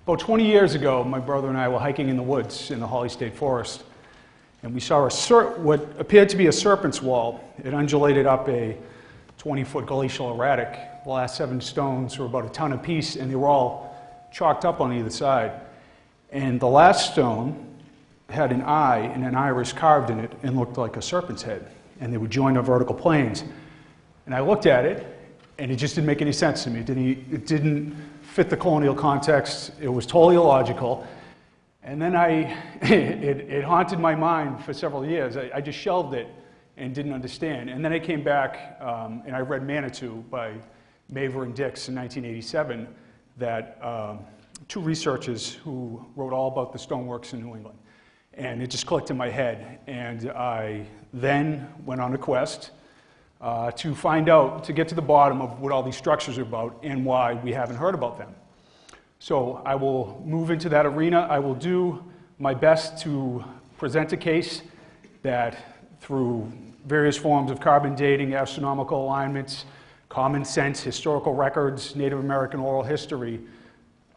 About 20 years ago, my brother and I were hiking in the woods in the Holly State Forest, and we saw what appeared to be a serpent's wall. It undulated up a 20-foot glacial erratic. The last 7 stones were about a ton apiece, and they were all chalked up on either side. And the last stone had an eye and an iris carved in it and looked like a serpent's head, and they would join the vertical planes. And I looked at it, and it just didn't make any sense to me. It didn't fit the colonial context. It was totally illogical. And then it haunted my mind for several years. I just shelved it and didn't understand. And then I came back and I read Manitou by Maver and Dix in 1987, that 2 researchers who wrote all about the stoneworks in New England. And it just clicked in my head. And I then went on a quest to find out, to get to the bottom of what all these structures are about and why we haven't heard about them. So I will move into that arena. I will do my best to present a case that through various forms of carbon dating, astronomical alignments, common sense, historical records, Native American oral history,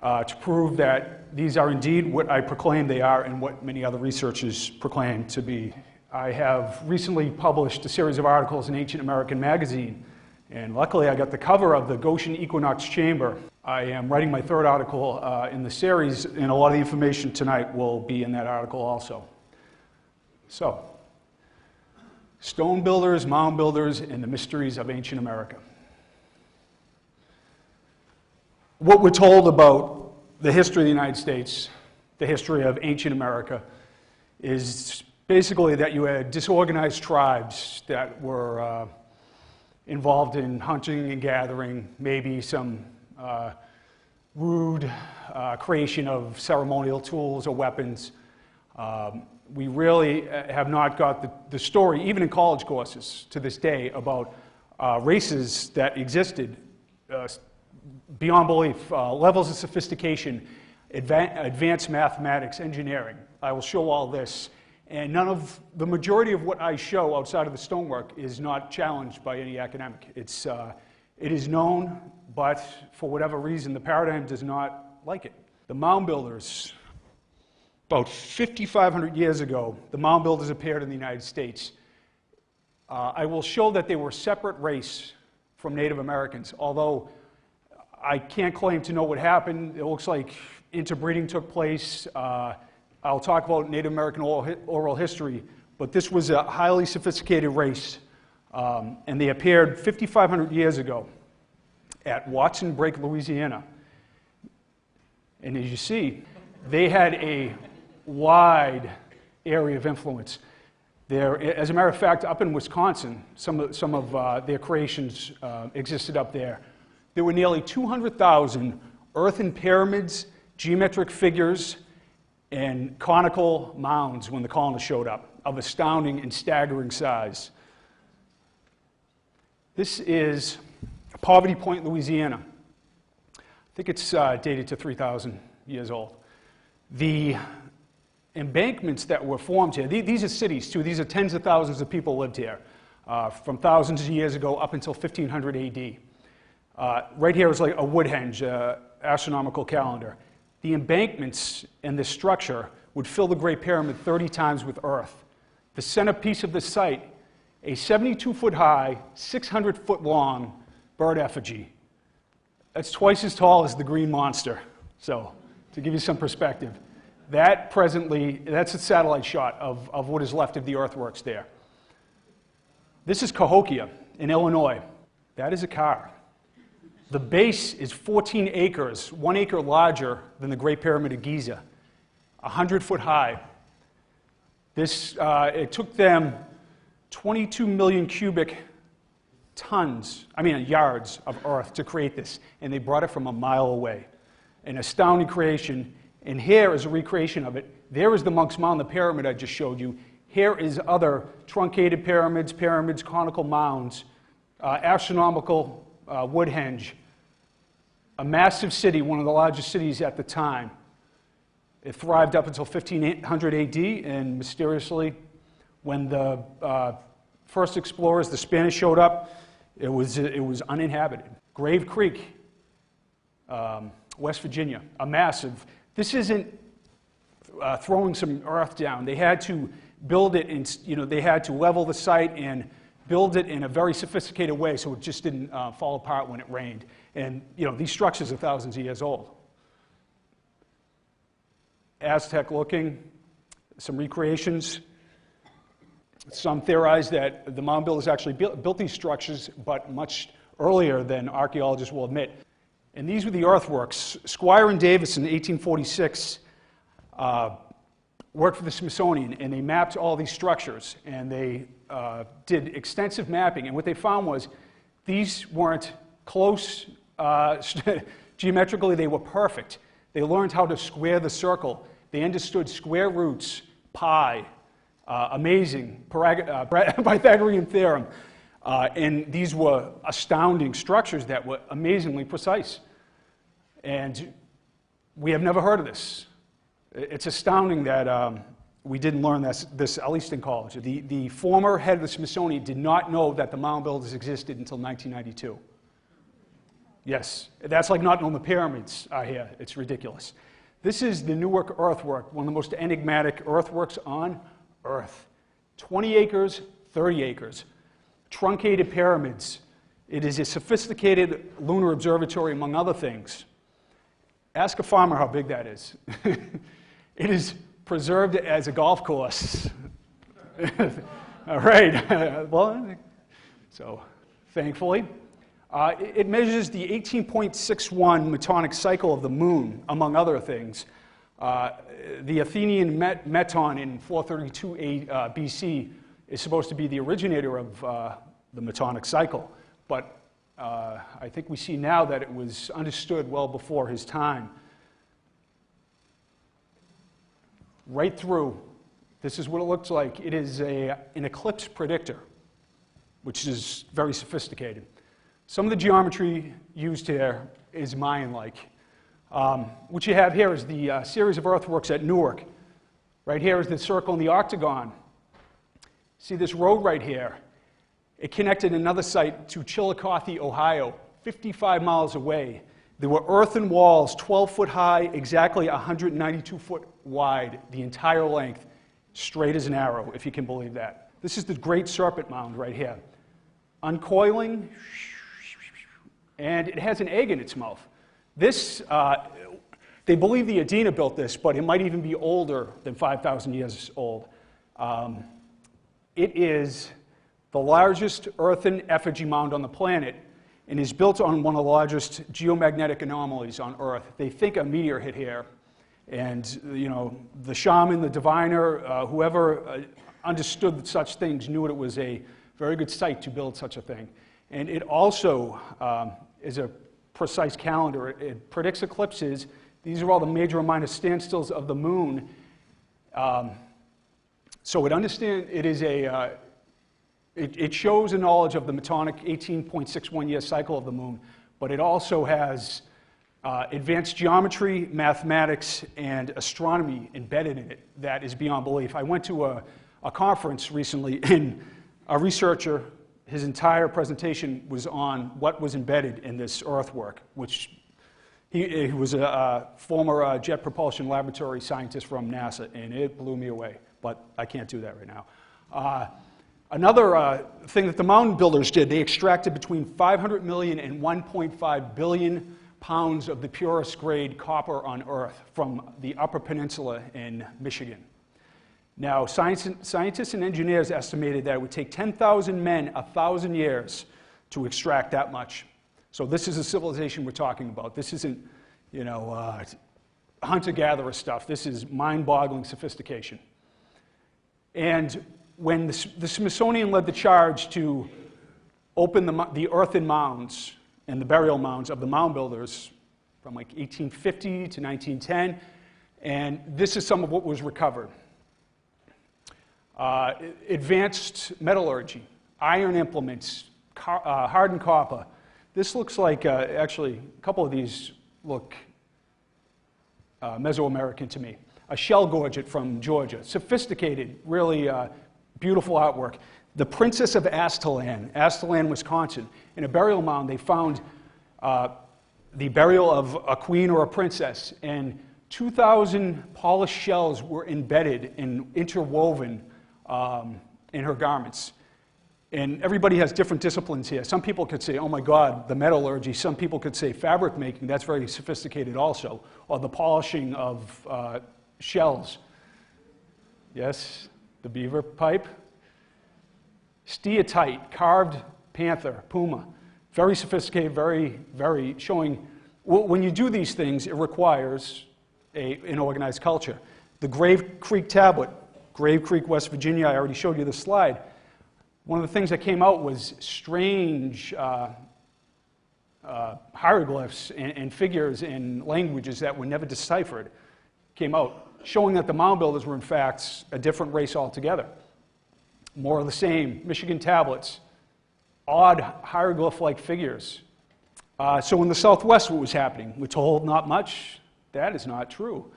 to prove that these are indeed what I proclaim they are and what many other researchers proclaim to be. I have recently published a series of articles in Ancient American Magazine, and luckily I got the cover of the Goshen Equinox Chamber. I am writing my 3rd article in the series, and a lot of the information tonight will be in that article also. So, stone builders, mound builders, and the mysteries of ancient America. What we're told about the history of the United States, the history of ancient America, is basically that you had disorganized tribes that were involved in hunting and gathering, maybe some rude creation of ceremonial tools or weapons. We really have not got the story, even in college courses to this day, about races that existed beyond belief, levels of sophistication, advanced mathematics, engineering. I will show all this. And the majority of what I show outside of the stonework is not challenged by any academic. It is known, but for whatever reason, the paradigm does not like it. The mound builders, about 5,500 years ago, the mound builders appeared in the United States. I will show that they were a separate race from Native Americans, although I can't claim to know what happened. It looks like interbreeding took place. I'll talk about Native American oral history, but this was a highly sophisticated race, and they appeared 5,500 years ago at Watson Brake, Louisiana. And as you see, they had a wide area of influence. As a matter of fact, up in Wisconsin, some of their creations existed up there. There were nearly 200,000 earthen pyramids, geometric figures, and conical mounds when the colonists showed up, of astounding and staggering size. This is Poverty Point, Louisiana. I think it's dated to 3,000 years old. The embankments that were formed here, these are cities too, these are tens of thousands of people lived here from thousands of years ago up until 1500 AD. Right here is like a Woodhenge, astronomical calendar. The embankments and this structure would fill the Great Pyramid 30 times with earth. The centerpiece of the site, a 72-foot high, 600-foot long bird effigy. That's twice as tall as the Green Monster. So, to give you some perspective, that's a satellite shot of what is left of the earthworks there. This is Cahokia in Illinois. That is a car. The base is 14 acres, 1 acre larger than the Great Pyramid of Giza, 100-foot high. It took them 22 million cubic yards of earth to create this, and they brought it from a mile away. An astounding creation, and here is a recreation of it. There is the Monk's Mound, the pyramid I just showed you. Here is other truncated pyramids, conical mounds, astronomical Woodhenge. A massive city, one of the largest cities at the time. It thrived up until 1500 AD, and mysteriously, when the first explorers, the Spanish, showed up, it was uninhabited. Grave Creek, West Virginia, a massive This isn't throwing some earth down. They had to build it, they had to level the site and build it in a very sophisticated way so it just didn't fall apart when it rained. And these structures are thousands of years old. Aztec looking, some recreations. Some theorize that the mound builders actually built these structures, but much earlier than archaeologists will admit. And these were the earthworks. Squire and Davis in 1846 worked for the Smithsonian, and they mapped all these structures, and they did extensive mapping. And what they found was these weren't close geometrically, they were perfect. They learned how to square the circle. They understood square roots, pi, amazing, Pythagorean theorem. And these were astounding structures that were amazingly precise. And we have never heard of this. It's astounding that we didn't learn this, at least in college. The former head of the Smithsonian did not know that the mound builders existed until 1992. Yes, that's like not knowing the pyramids are here. It's ridiculous. This is the Newark earthwork, one of the most enigmatic earthworks on Earth. 20 acres, 30 acres. Truncated pyramids. It is a sophisticated lunar observatory, among other things. Ask a farmer how big that is. It is preserved as a golf course. All right. Well, so thankfully. It measures the 18.61 metonic cycle of the moon, among other things. The Athenian meton in 432 BC is supposed to be the originator of the metonic cycle, but I think we see now that it was understood well before his time. Right through, this is what it looks like. It is an eclipse predictor, which is very sophisticated. Some of the geometry used here is Mayan-like. What you have here is the series of earthworks at Newark. Right here is the circle and the octagon. See this road right here? It connected another site to Chillicothe, Ohio, 55 miles away. There were earthen walls, 12 foot high, exactly 192 foot wide, the entire length, straight as an arrow, if you can believe that. This is the Great Serpent Mound right here. Uncoiling, and it has an egg in its mouth. This, they believe the Adena built this, but it might even be older than 5,000 years old. It is the largest earthen effigy mound on the planet and is built on one of the largest geomagnetic anomalies on Earth. They think a meteor hit here, and the shaman, the diviner, whoever understood such things knew it was a very good site to build such a thing. And it also is a precise calendar. It predicts eclipses. These are all the major and minor standstills of the moon. So it is a, it shows a knowledge of the metonic 18.61 year cycle of the moon, but it also has advanced geometry, mathematics, and astronomy embedded in it that is beyond belief. I went to a conference recently, and a researcher, his entire presentation was on what was embedded in this earthwork, which he was a former Jet Propulsion Laboratory scientist from NASA, and it blew me away, but I can't do that right now. Another thing that the mound builders did, they extracted between 500 million and 1.5 billion pounds of the purest grade copper on Earth from the Upper Peninsula in Michigan. Now, scientists and engineers estimated that it would take 10,000 men 1,000 years to extract that much. So this is a civilization we're talking about. This isn't, hunter-gatherer stuff. This is mind-boggling sophistication. And when the Smithsonian led the charge to open the earthen mounds and the burial mounds of the mound builders from like 1850 to 1910, and this is some of what was recovered. Advanced metallurgy, iron implements, hardened copper. This looks like, actually, a couple of these look Mesoamerican to me. A shell gorget from Georgia. Sophisticated, really beautiful artwork. The Princess of Astalan, Wisconsin. In a burial mound, they found the burial of a queen or a princess, and 2,000 polished shells were embedded and interwoven in her garments. And everybody has different disciplines here. Some people could say, oh my God, the metallurgy. Some people could say fabric making. That's very sophisticated also. Or the polishing of shells. Yes, the beaver pipe. Steatite, carved panther, puma. Very sophisticated, very showing. When you do these things, it requires an organized culture. The Grave Creek tablet, Grave Creek, West Virginia, I already showed you the slide. One of the things that came out was strange hieroglyphs and figures in languages that were never deciphered came out, showing that the mound builders were in fact a different race altogether. More of the same, Michigan tablets, odd hieroglyph-like figures. So in the Southwest, what was happening? We're told not much. That is not true.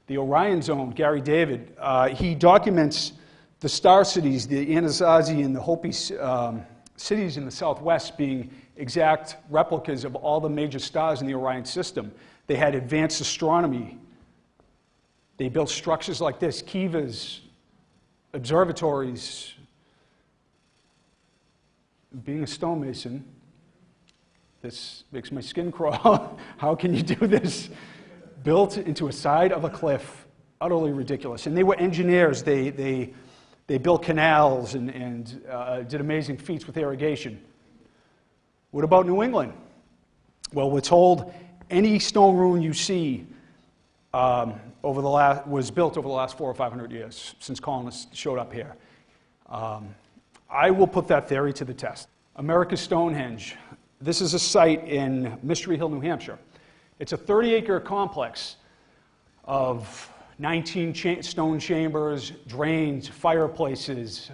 The Orion Zone, Gary David, he documents the star cities, the Anasazi and the Hopi cities in the Southwest being exact replicas of all the major stars in the Orion system. They had advanced astronomy. They built structures like this, kivas, observatories. Being a stonemason, this makes my skin crawl. How can you do this? Built into a side of a cliff, utterly ridiculous. And they were engineers. They built canals and did amazing feats with irrigation. What about New England? Well, we're told any stone ruin you see was built over the last 400 or 500 years since colonists showed up here. I will put that theory to the test. America's Stonehenge. This is a site in Mystery Hill, New Hampshire. It's a 30-acre complex of 19 stone chambers, drains, fireplaces,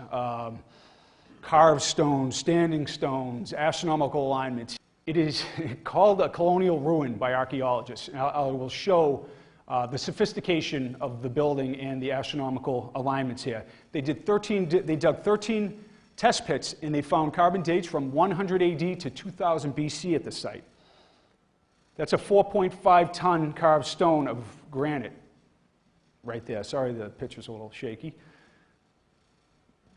carved stones, standing stones, astronomical alignments. It is called a colonial ruin by archaeologists. And I will show the sophistication of the building and the astronomical alignments here. They dug 13 test pits, and they found carbon dates from 100 AD to 2000 BC at the site. That's a 4.5-ton carved stone of granite right there. Sorry, the picture's a little shaky.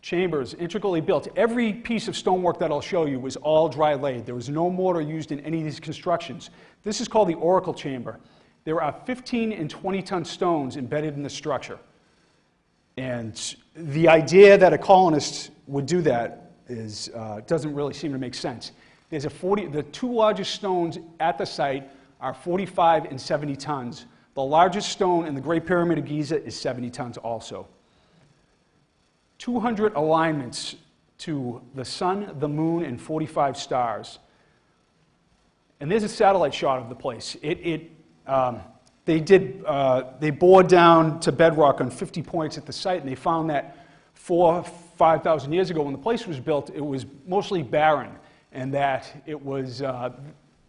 Chambers, intricately built. Every piece of stonework that I'll show you was all dry laid. There was no mortar used in any of these constructions. This is called the oracle chamber. There are 15 and 20-ton stones embedded in the structure. And the idea that a colonist would do that doesn't really seem to make sense. There's the two largest stones at the site are 45 and 70 tons. The largest stone in the Great Pyramid of Giza is 70 tons also. 200 alignments to the sun, the moon, and 45 stars. And there's a satellite shot of the place. They bored down to bedrock on 50 points at the site, and they found that 5,000 years ago when the place was built, it was mostly barren, and that it was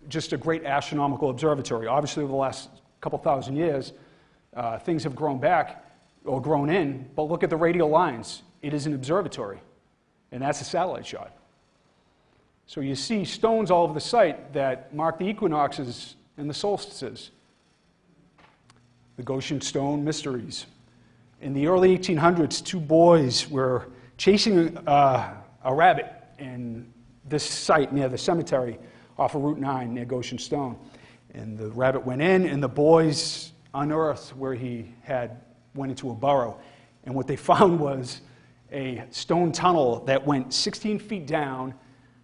just a great astronomical observatory. Obviously, over the last couple thousand years, things have grown back or grown in, but look at the radial lines. It is an observatory, and that's a satellite shot. So you see stones all over the site that mark the equinoxes and the solstices. The Goshen Stone Mysteries. In the early 1800s, two boys were chasing a rabbit in this site near the cemetery off of Route 9 near Goshen Stone. And the rabbit went in, and the boys unearthed where he went into a burrow. And what they found was a stone tunnel that went 16 feet down,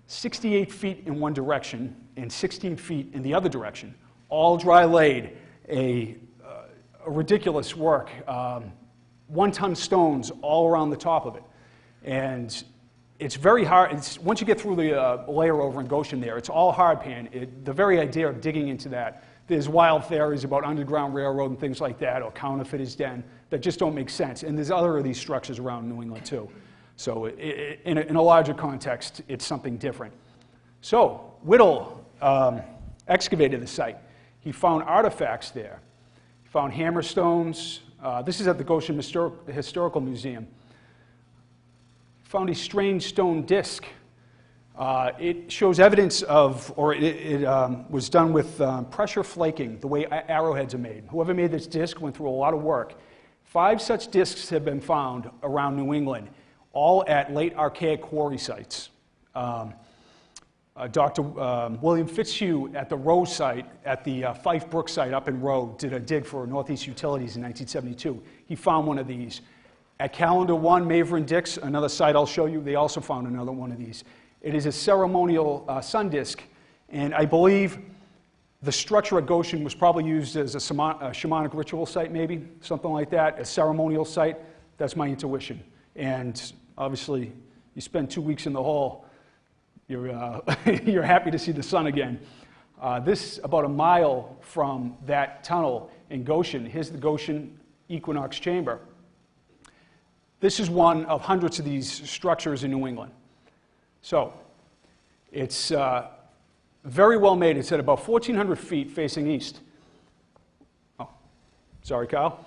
68 feet in one direction, and 16 feet in the other direction, all dry laid. A ridiculous work. 1-ton stones all around the top of it. And it's very hard. Once you get through the layer over in Goshen there, it's all hard pan. The very idea of digging into that, there's wild theories about Underground Railroad and things like that, or counterfeiters' den, that just don't make sense. And there's other of these structures around New England too. So in a larger context, it's something different. So Whittle excavated the site. He found artifacts there. He found hammer stones. This is at the Goshen Historical Museum. He found a strange stone disc. It shows evidence of, or it was done with pressure flaking, the way arrowheads are made. Whoever made this disc went through a lot of work. 5 such discs have been found around New England, all at late archaic quarry sites. Dr. William Fitzhugh at the Rowe site, at the Fife Brook site up in Rowe, did a dig for Northeast Utilities in 1972. He found one of these. At Calendar 1, Maver and Dix, another site I'll show you, they also found another one of these. It is a ceremonial sun disk, and I believe the structure at Goshen was probably used as a shamanic ritual site, maybe, something like that, a ceremonial site. That's my intuition. And obviously, you spend 2 weeks in the hole, you're happy to see the sun again. This, about a mile from that tunnel in Goshen, here's the Goshen Equinox Chamber. This is one of hundreds of these structures in New England. So, it's very well made. It's at about 1,400 feet facing east. Oh, sorry, Kyle.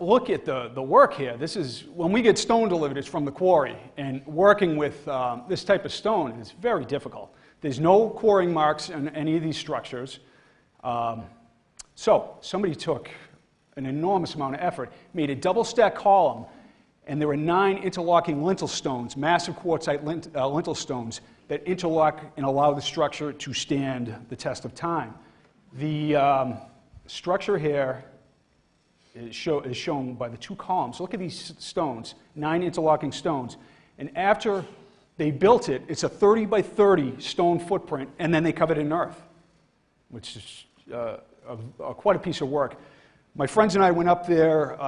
Look at the work here. This is, when we get stone delivered, it's from the quarry. And working with this type of stone is very difficult. There's no quarrying marks on any of these structures. So, somebody took an enormous amount of effort, made a double-stack column, and there were 9 interlocking lintel stones, massive quartzite lintel stones, that interlock and allow the structure to stand the test of time. The structure here is shown by the 2 columns. Look at these stones, 9 interlocking stones. And after they built it, it's a 30 by 30 stone footprint, and then they covered it in earth, which is quite a piece of work. My friends and I went up there,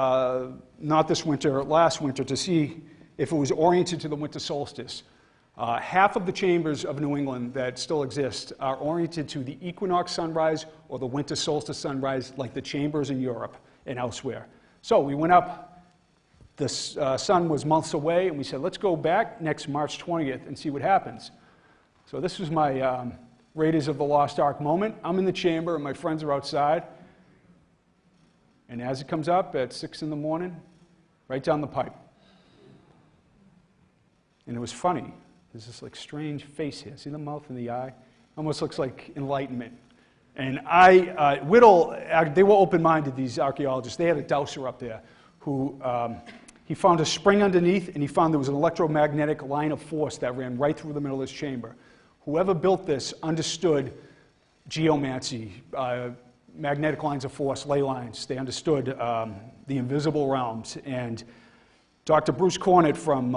not this winter, last winter, to see if it was oriented to the winter solstice. Half of the chambers of New England that still exist are oriented to the equinox sunrise or the winter solstice sunrise, like the chambers in Europe and elsewhere. So we went up, the sun was months away, and we said, let's go back next March 20th and see what happens. So this was my Raiders of the Lost Ark moment. I'm in the chamber, and my friends are outside. And as it comes up at 6 in the morning, right down the pipe. And it was funny. There's this like strange face here. See the mouth and the eye? Almost looks like enlightenment. And Whittle, they were open-minded, these archaeologists. They had a dowser up there who, he found a spring underneath, and he found there was an electromagnetic line of force that ran right through the middle of this chamber. Whoever built this understood geomancy, magnetic lines of force, ley lines. They understood the invisible realms. And Dr. Bruce Cornett from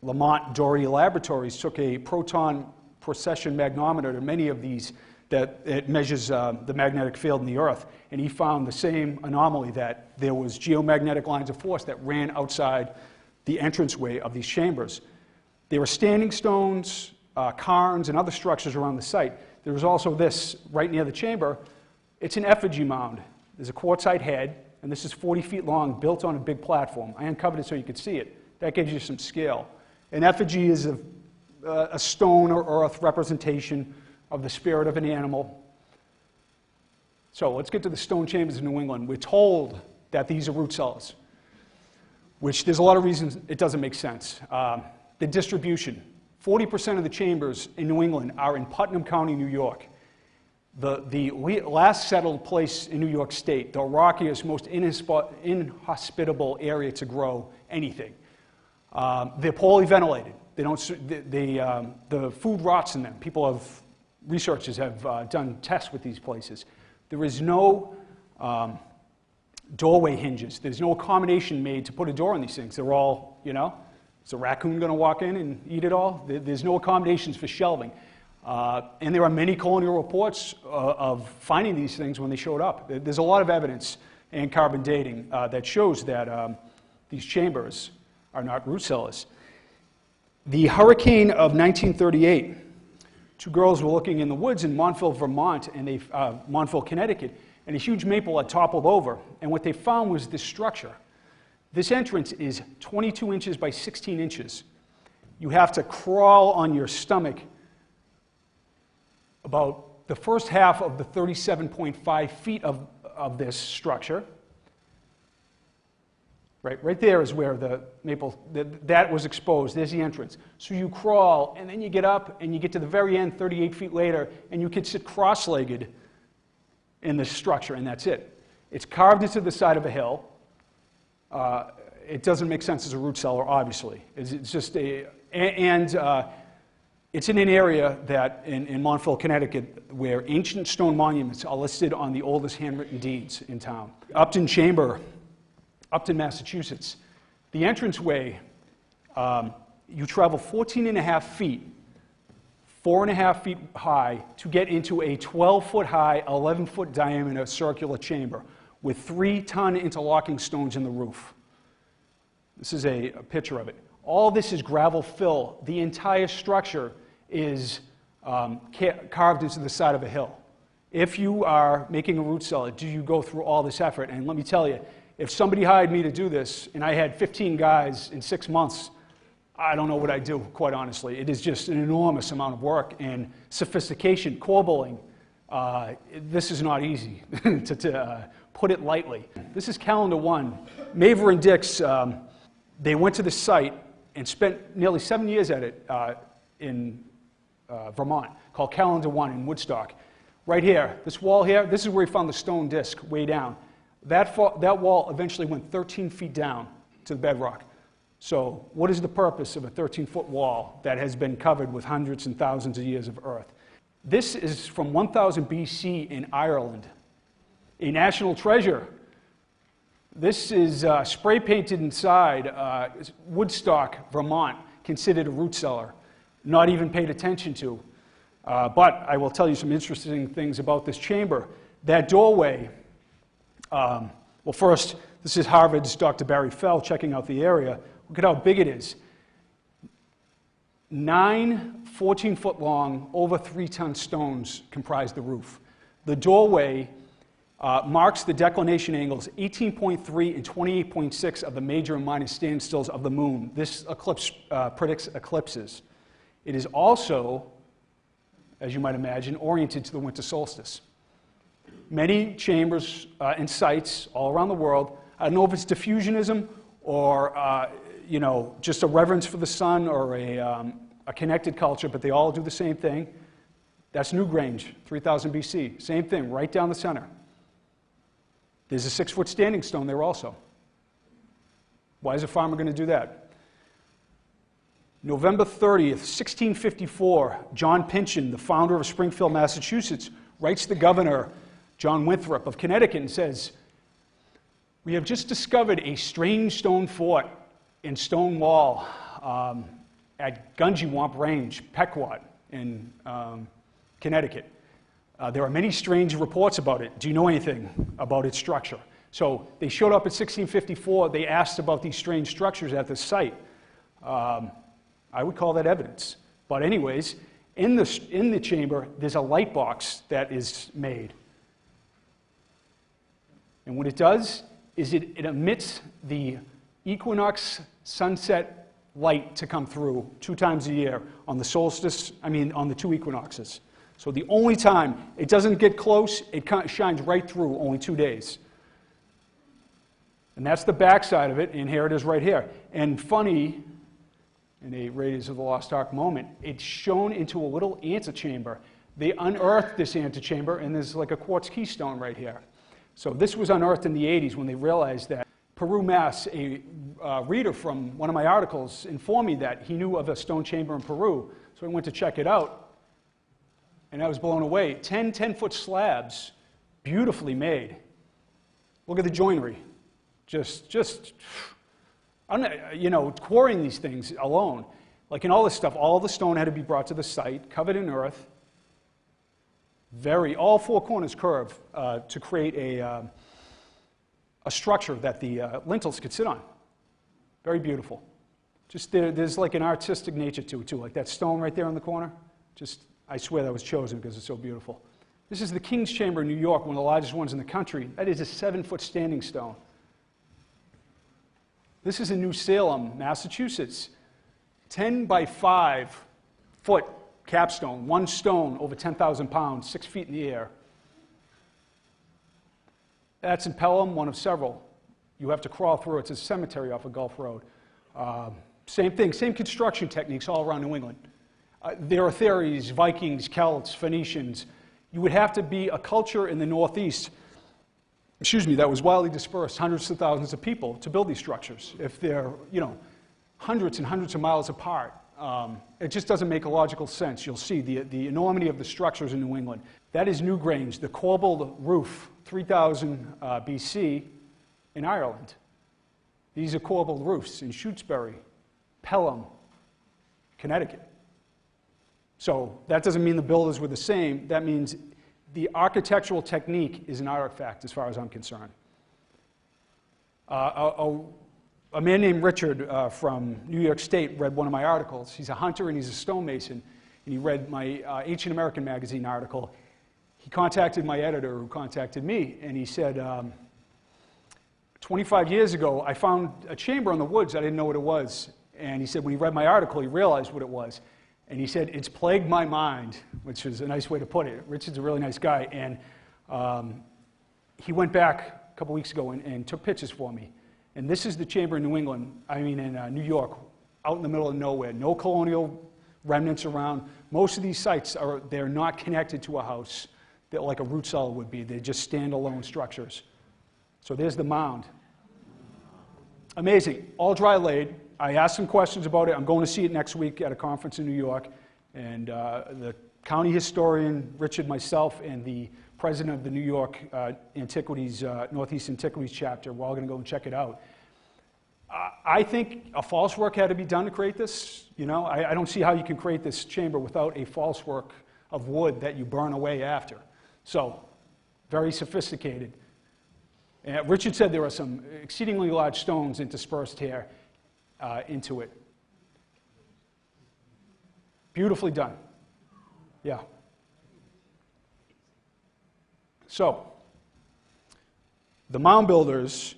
Lamont Doherty Laboratories took a proton precession magnometer to many of these that it measures the magnetic field in the Earth, and he found the same anomaly, that there was geomagnetic lines of force that ran outside the entranceway of these chambers. There were standing stones, cairns, and other structures around the site. There was also this right near the chamber. It's an effigy mound. There's a quartzite head, and this is 40 feet long, built on a big platform. I uncovered it so you could see it. That gives you some scale. An effigy is a stone or earth representation of the spirit of an animal. So let's get to the stone chambers in New England. We're told that these are root cells, which there's a lot of reasons it doesn't make sense. The distribution. 40% of the chambers in New England are in Putnam County, New York. The last settled place in New York State, the rockiest, most inhospitable area to grow anything. They're poorly ventilated. They don't, the food rots in them. Researchers have done tests with these places. There is no doorway hinges. There's no accommodation made to put a door on these things. They're all, is a raccoon going to walk in and eat it all? There's no accommodations for shelving. And there are many colonial reports of finding these things when they showed up. There's a lot of evidence and carbon dating that shows that these chambers are not root cellars. The hurricane of 1938, 2 girls were looking in the woods in Montville, Vermont, and Montville, Connecticut, and a huge maple had toppled over. And what they found was this structure. This entrance is 22 inches by 16 inches. You have to crawl on your stomach about the first half of the 37.5 feet of this structure. Right there is where the maple, that was exposed. There's the entrance. So you crawl, and then you get up, and you get to the very end, 38 feet later, and you can sit cross-legged in the structure, and that's it. It's carved into the side of a hill. It doesn't make sense as a root cellar, obviously. It's just it's in an area that in Montville, Connecticut, where ancient stone monuments are listed on the oldest handwritten deeds in town. Upton Chamber, Upton, Massachusetts. The entranceway, you travel 14.5 feet, 4.5 feet high, to get into a 12-foot high, 11-foot diameter circular chamber with 3-ton interlocking stones in the roof. This is a picture of it. All this is gravel fill. The entire structure is carved into the side of a hill. If you are making a root cellar, do you go through all this effort? And let me tell you, if somebody hired me to do this, and I had 15 guys in 6 months, I don't know what I'd do, quite honestly. It is just an enormous amount of work and sophistication, corbelling. This is not easy, to put it lightly. This is calendar 1. Maver and Dix, they went to the site and spent nearly 7 years at it in Vermont, called Calendar 1 in Woodstock. Right here, this wall here, this is where he found the stone disc way down. That wall eventually went 13 feet down to the bedrock. So what is the purpose of a 13-foot wall that has been covered with hundreds and thousands of years of earth? This is from 1000 BC in Ireland, a national treasure. This is spray painted inside Woodstock, Vermont, considered a root cellar, not even paid attention to. But I will tell you some interesting things about this chamber. That doorway, well, first, this is Harvard's Dr. Barry Fell checking out the area. Look at how big it is. 9 14-foot long, over 3-ton stones comprise the roof. The doorway marks the declination angles 18.3 and 28.6 of the major and minor standstills of the moon. This eclipse predicts eclipses. It is also, as you might imagine, oriented to the winter solstice. Many chambers and sites all around the world, I don't know if it's diffusionism or just a reverence for the sun or a connected culture, but they all do the same thing. That's Newgrange, 3000 BC. Same thing, right down the center. There's a 6-foot standing stone there also. Why is a farmer going to do that? November 30th, 1654, John Pynchon, the founder of Springfield, Massachusetts, writes the governor, John Winthrop of Connecticut, and says, "We have just discovered a strange stone fort and stone wall at Gunjiwamp Range, Pequot, in Connecticut. There are many strange reports about it. Do you know anything about its structure?" So they showed up at 1654. They asked about these strange structures at the site. I would call that evidence. But anyways, in the chamber, there's a light box that is made. And what it does is it emits the equinox sunset light to come through 2 times a year on the solstice, on the 2 equinoxes. So the only time it doesn't get close, it shines right through only 2 days. And that's the back side of it, and here it is right here. And funny, in a Raiders of the Lost Ark moment, it's shown into a little antechamber. They unearthed this antechamber, and there's like a quartz keystone right here. So this was unearthed in the 80s when they realized that. Peru, Mass, a reader from one of my articles informed me that he knew of a stone chamber in Peru. So I went to check it out, and I was blown away. 10-foot slabs, beautifully made. Look at the joinery. Quarrying these things alone, like in all this stuff, all the stone had to be brought to the site, covered in earth, all 4 corners curved to create a structure that the lintels could sit on. Very beautiful. There's like an artistic nature to it too, like that stone right there in the corner. I swear that was chosen because it's so beautiful. This is the King's Chamber in New York, one of the largest ones in the country. That is a 7-foot standing stone. This is in New Salem, Massachusetts. 10 by 5 foot capstone, 1 stone over 10,000 pounds, 6 feet in the air. That's in Pelham, one of several. You have to crawl through it. It's a cemetery off of Gulf Road. Same thing, same construction techniques all around New England. There are theories, Vikings, Celts, Phoenicians. You would have to be a culture in the Northeast, that was wildly dispersed, hundreds of thousands of people to build these structures. If they're, hundreds and hundreds of miles apart, it just doesn't make a logical sense. You'll see the enormity of the structures in New England. That is Newgrange, the corbelled roof, 3000 BC in Ireland. These are corbelled roofs in Shutesbury, Pelham, Connecticut. So that doesn't mean the builders were the same. That means the architectural technique is an artifact as far as I'm concerned. A man named Richard from New York State read one of my articles. He's a hunter and he's a stonemason, and he read my Ancient American magazine article. He contacted my editor who contacted me, and he said, 25 years ago, I found a chamber in the woods. I didn't know what it was. And he said, when he read my article, he realized what it was. And he said, it's plagued my mind, which is a nice way to put it. Richard's a really nice guy. And he went back a couple weeks ago and took pictures for me. And this is the chamber in in New York, out in the middle of nowhere. No colonial remnants around. Most of these sites, they're not connected to a house like a root cellar would be. They're just standalone structures. So there's the mound. Amazing. All dry laid. I asked some questions about it. I'm going to see it next week at a conference in New York. And the county historian, Richard, myself, and the president of the New York Antiquities, Northeast Antiquities chapter, we're all going to go and check it out. I think a false work had to be done to create this. I don't see how you can create this chamber without a false work of wood that you burn away after. So, very sophisticated. Richard said there are some exceedingly large stones interspersed here into it. Beautifully done. Yeah. So, the mound builders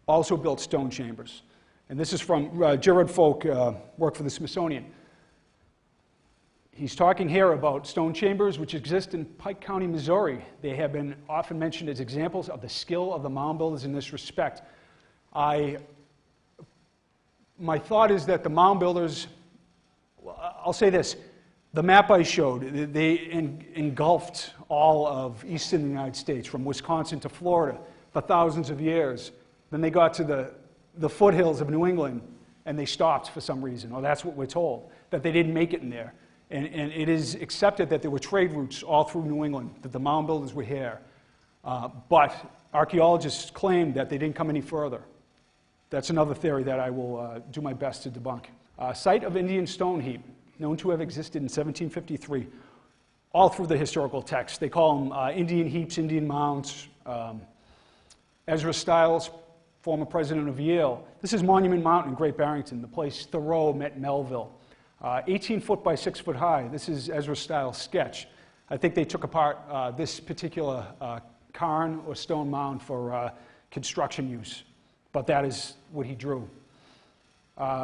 also built stone chambers. And this is from Gerard Folk, worked for the Smithsonian. He's talking here about stone chambers which exist in Pike County, Missouri. They have been often mentioned as examples of the skill of the mound builders in this respect. My thought is that the mound builders, I'll say this, the map I showed, they engulfed all of eastern United States, from Wisconsin to Florida, for thousands of years. Then they got to the foothills of New England, and they stopped for some reason, or that's what we're told, that they didn't make it in there. And it is accepted that there were trade routes all through New England, that the mound builders were here. But archaeologists claim that they didn't come any further. That's another theory that I will do my best to debunk. Site of Indian stone heap, known to have existed in 1753, all through the historical text. They call them Indian heaps, Indian mounds. Ezra Stiles, former president of Yale. This is Monument Mountain in Great Barrington, the place Thoreau met Melville. 18 foot by 6 foot high. This is Ezra Stiles' sketch. I think they took apart this particular cairn or stone mound for construction use, but that is what he drew.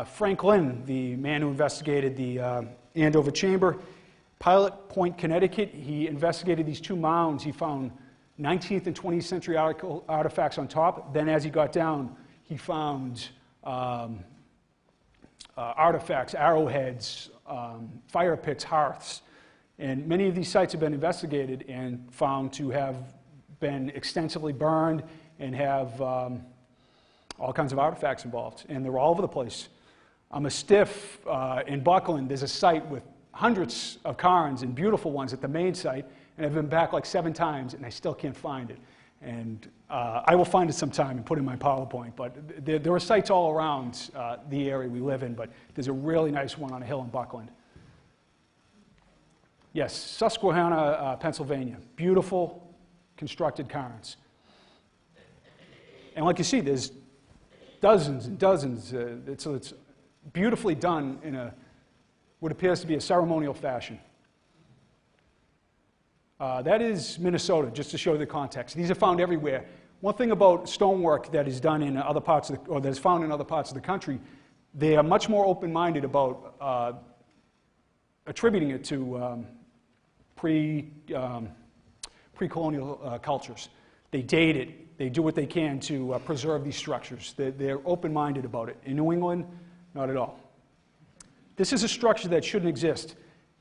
Frank Lynn, the man who investigated the Andover Chamber, Pilot Point, Connecticut, he investigated these two mounds. He found 19th and 20th century artifacts on top. Then as he got down, he found artifacts, arrowheads, fire pits, hearths. And many of these sites have been investigated and found to have been extensively burned and have all kinds of artifacts involved. And they're all over the place. Stiff in Buckland, there's a site with hundreds of cairns and beautiful ones at the main site, and I've been back like 7 times and I still can't find it. And I will find it sometime and put it in my PowerPoint, but there are sites all around the area we live in, but there's a really nice one on a hill in Buckland. Yes, Susquehanna, Pennsylvania. Beautiful constructed cairns. And like you see, there's dozens and dozens. It's beautifully done in what appears to be a ceremonial fashion. That is Minnesota, just to show the context. These are found everywhere. One thing about stonework that is done in other parts of or that is found in other parts of the country, they are much more open-minded about attributing it to pre-colonial cultures. They date it. they do what they can to preserve these structures. They're open-minded about it. In New England, not at all. This is a structure that shouldn't exist.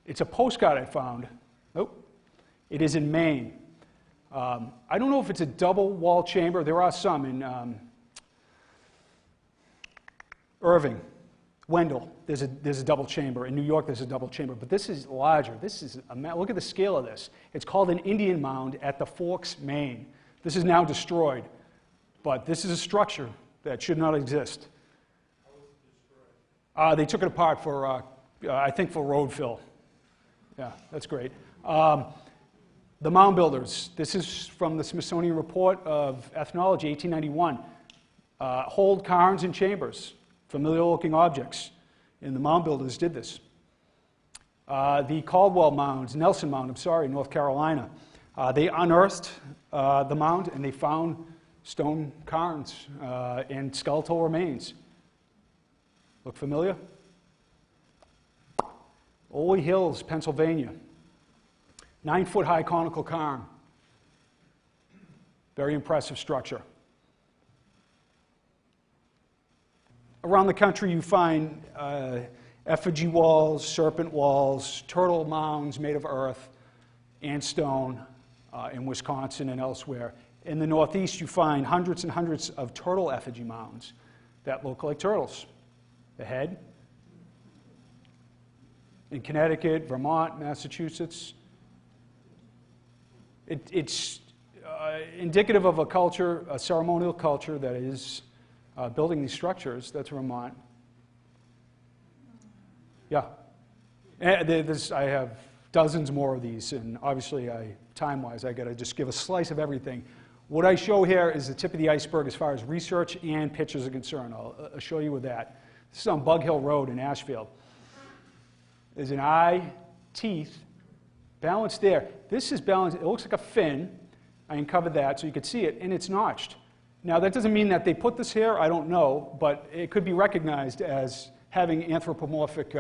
It's a postcard I found. Nope. It is in Maine. I don't know if it's a double wall chamber. There are some in Irving, Wendell. There's a double chamber. In New York, there's a double chamber. But this is larger. Look at the scale of this. It's called an Indian mound at the Forks, Maine. This is now destroyed. But this is a structure that should not exist. How was it destroyed? They took it apart for, I think, for road fill. Yeah, that's great. The mound builders. This is from the Smithsonian Report of Ethnology, 1891. Hold cairns and chambers, familiar-looking objects. And the mound builders did this. The Caldwell Mounds, Nelson Mound, I'm sorry, North Carolina. They unearthed the mound and they found stone cairns and skeletal remains. Look familiar? Ole Hills, Pennsylvania. 9-foot high conical cairn. Very impressive structure. Around the country you find effigy walls, serpent walls, turtle mounds made of earth and stone in Wisconsin and elsewhere. In the Northeast you find hundreds and hundreds of turtle effigy mounds that look like turtles. The head. In Connecticut, Vermont, Massachusetts. It's indicative of a culture, a ceremonial culture that is building these structures. That's Vermont. Yeah. I have dozens more of these, and obviously, time-wise, I got to just give a slice of everything. What I show here is the tip of the iceberg as far as research and pictures are concerned. I'll show you with that. This is on Bug Hill Road in Ashfield. There's an eye, teeth, balanced there. This is balanced. It looks like a fin. I uncovered that so you could see it, and it's notched. Now, that doesn't mean that they put this here. I don't know, but it could be recognized as having anthropomorphic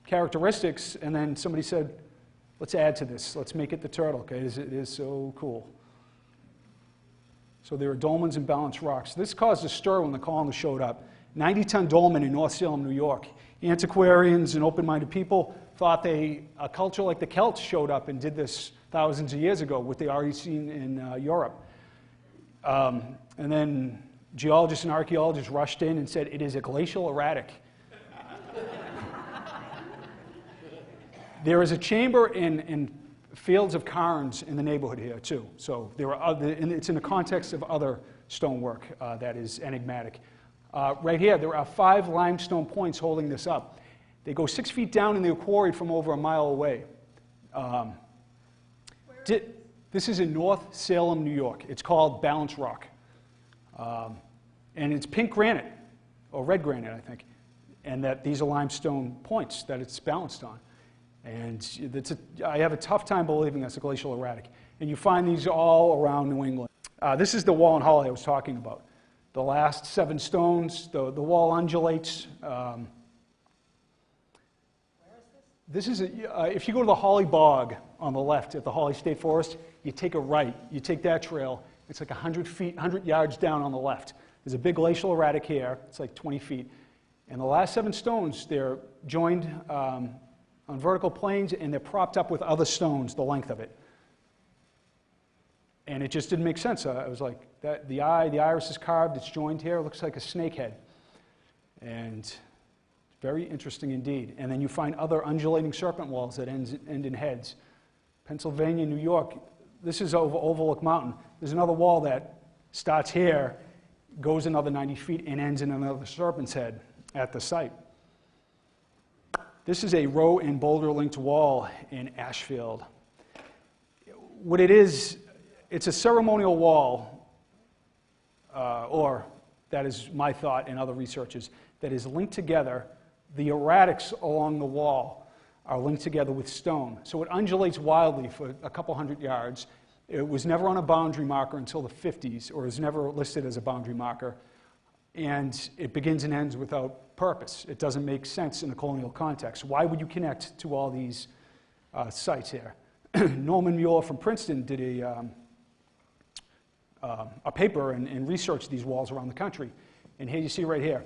characteristics, and then somebody said, let's add to this. Let's make it the turtle, okay? It is so cool. So there are dolmens and balanced rocks. This caused a stir when the colonists showed up. 90-ton dolmen in North Salem, New York. Antiquarians and open-minded people thought a culture like the Celts showed up and did this thousands of years ago, what they already seen in Europe. And then geologists and archaeologists rushed in and said, it is a glacial erratic. There is a chamber in fields of cairns in the neighborhood here, too. So there are other, and it's in the context of other stonework that is enigmatic. Right here, there are 5 limestone points holding this up. They go 6 feet down and they're quarried from over a mile away. This is in North Salem, New York. It's called Balance Rock. And it's pink granite, or red granite, I think. And that these are limestone points that it's balanced on. And I have a tough time believing that's a glacial erratic. And you find these all around New England. This is the wall in Holly I was talking about. The last 7 stones, the wall undulates. Where is this? This is, if you go to the Holly Bog on the left at the Holly State Forest, you take a right, you take that trail, it's like 100 yards down on the left. There's a big glacial erratic here, it's like 20 feet. And the last 7 stones, they're joined on vertical planes and they're propped up with other stones, the length of it. And it just didn't make sense. I was like, the iris is carved, it's joined here, it looks like a snake head. And very interesting indeed. And then you find other undulating serpent walls that end in heads. Pennsylvania, New York, this is over Overlook Mountain. There's another wall that starts here, goes another 90 feet, and ends in another serpent's head at the site. This is a row and boulder-linked wall in Ashfield. What it is, it's a ceremonial wall, or that is my thought and other researchers, that is linked together. The erratics along the wall are linked together with stone. So it undulates wildly for a couple hundred yards. It was never on a boundary marker until the 50s, or is never listed as a boundary marker. And it begins and ends without purpose. It doesn't make sense in a colonial context. Why would you connect to all these sites here? Norman Muir from Princeton did a paper and researched these walls around the country. And here you see right here.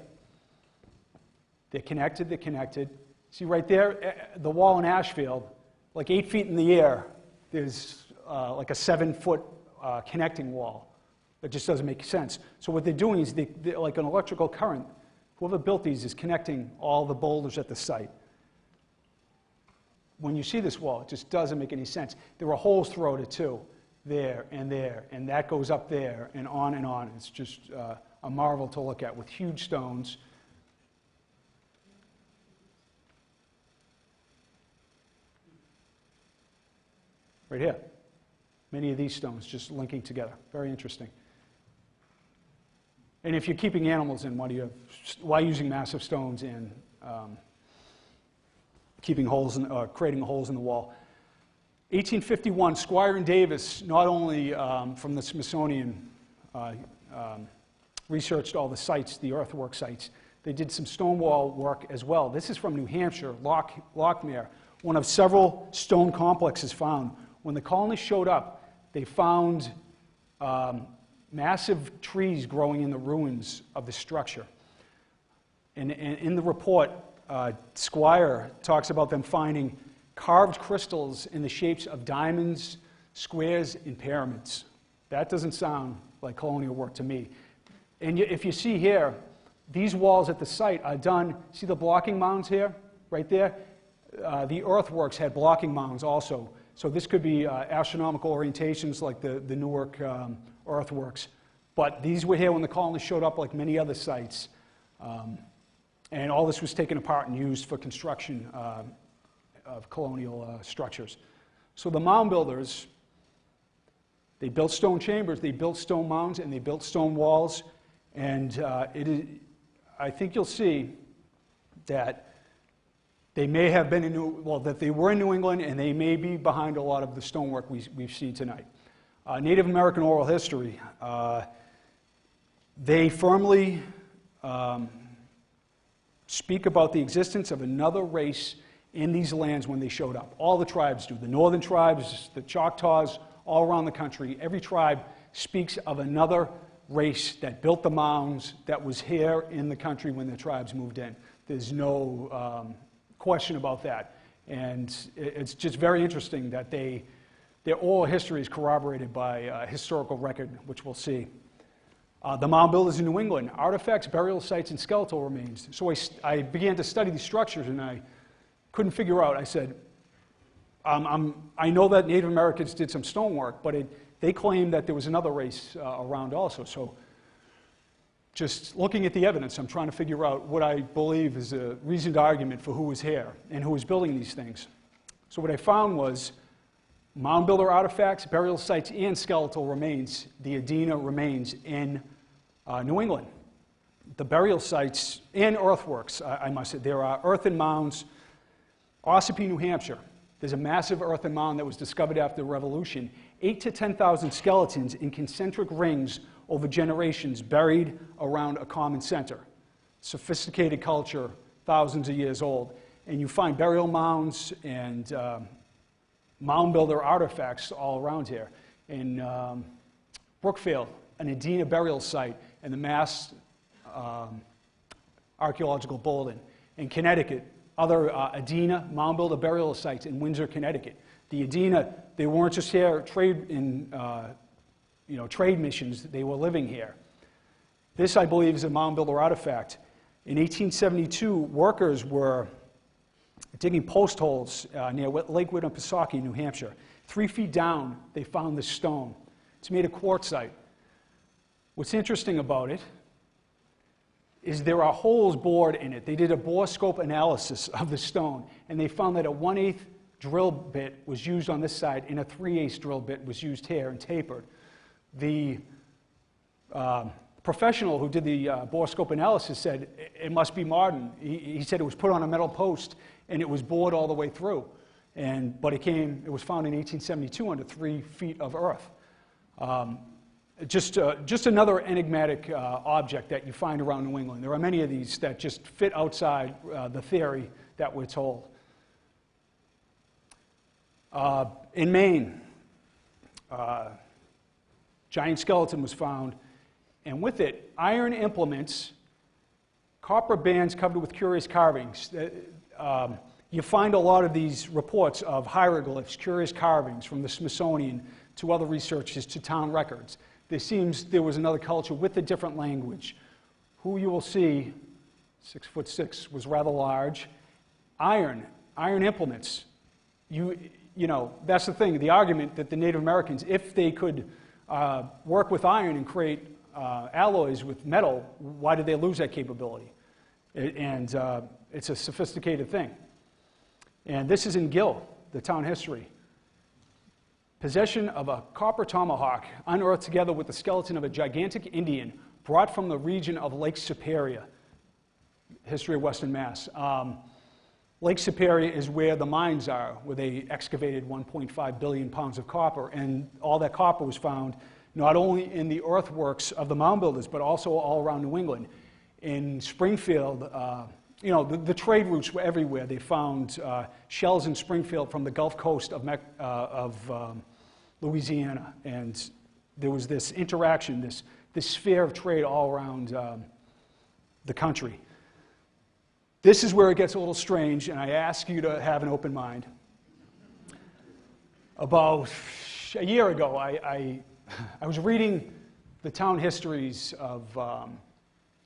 They're connected, they're connected. See right there, the wall in Ashfield, like 8 feet in the air, there's like a 7-foot connecting wall. That just doesn't make sense. So what they're doing is, they're like an electrical current. Whoever built these is connecting all the boulders at the site. When you see this wall, it just doesn't make any sense. There are holes throughout it too, there, and that goes up there, and on and on. It's just a marvel to look at, with huge stones. Right here. Many of these stones just linking together. Very interesting. And if you're keeping animals in, why using massive stones and keeping holes in, creating holes in the wall? 1851, Squire and Davis, not only from the Smithsonian, researched all the sites, the earthwork sites. They did some stone wall work as well. This is from New Hampshire, Lockmere, one of several stone complexes found. When the colonists showed up, they found massive trees growing in the ruins of the structure. And in the report, Squire talks about them finding carved crystals in the shapes of diamonds, squares, and pyramids. That doesn't sound like colonial work to me. And if you see here, these walls at the site are done, see the blocking mounds here, right there? The earthworks had blocking mounds also. So this could be astronomical orientations like the Newark earthworks. But these were here when the colonists showed up, like many other sites. And all this was taken apart and used for construction of colonial structures. So the mound builders, they built stone chambers, they built stone mounds, and they built stone walls. And I think you'll see that they may have been that they were in New England, and they may be behind a lot of the stonework we've seen tonight. Native American oral history, they firmly speak about the existence of another race in these lands when they showed up. All the tribes do. The northern tribes, the Choctaws, all around the country, every tribe speaks of another race that built the mounds, that was here in the country when the tribes moved in. There's no question about that. And it's just very interesting that their oral history is corroborated by a historical record, which we'll see. The mound builders in New England, artifacts, burial sites, and skeletal remains. So I began to study these structures, and I couldn't figure out. I said, I know that Native Americans did some stonework, but they claimed that there was another race around also. So just looking at the evidence, I'm trying to figure out what I believe is a reasoned argument for who was here and who was building these things. So what I found was mound builder artifacts, burial sites, and skeletal remains, the Adena remains in New England. The burial sites and earthworks, I must say, there are earthen mounds. Ossipee, New Hampshire, there's a massive earthen mound that was discovered after the Revolution. 8,000 to 10,000 skeletons in concentric rings over generations buried around a common center. Sophisticated culture, thousands of years old. And you find burial mounds and mound builder artifacts all around here. In Brookfield, an Adena burial site, and the Mass Archaeological Bulletin. In Connecticut, other Adena mound builder burial sites in Windsor, Connecticut. The Adena, they weren't just here trade missions, they were living here. This, I believe, is a mound builder artifact. In 1872, workers were digging post holes near Lake Winnipesaukee, New Hampshire. 3 feet down, they found this stone. It's made of quartzite. What's interesting about it is there are holes bored in it. They did a borescope analysis of the stone, and they found that a 1/8 drill bit was used on this side, and a 3/8 drill bit was used here and tapered. The professional who did the borescope analysis said it must be modern. He said it was put on a metal post, and it was bored all the way through. But it was found in 1872 under 3 feet of earth. Just another enigmatic object that you find around New England. There are many of these that just fit outside the theory that we're told. In Maine, giant skeleton was found, and with it, iron implements, copper bands covered with curious carvings. You find a lot of these reports of hieroglyphs, curious carvings from the Smithsonian to other researchers to town records. There seems there was another culture with a different language. Who you will see, 6'6", was rather large. Iron implements. You know, that's the thing, the argument that the Native Americans, if they could work with iron and create alloys with metal, why did they lose that capability? And it's a sophisticated thing. And this is in Gill, the town history. Possession of a copper tomahawk unearthed together with the skeleton of a gigantic Indian brought from the region of Lake Superior. History of Western Mass. Lake Superior is where the mines are, where they excavated 1.5 billion pounds of copper, and all that copper was found not only in the earthworks of the mound builders, but also all around New England. In Springfield, you know, the trade routes were everywhere. They found shells in Springfield from the Gulf Coast of Louisiana, and there was this interaction, this sphere of trade all around the country. This is where it gets a little strange, and I ask you to have an open mind. About a year ago, I was reading the town histories of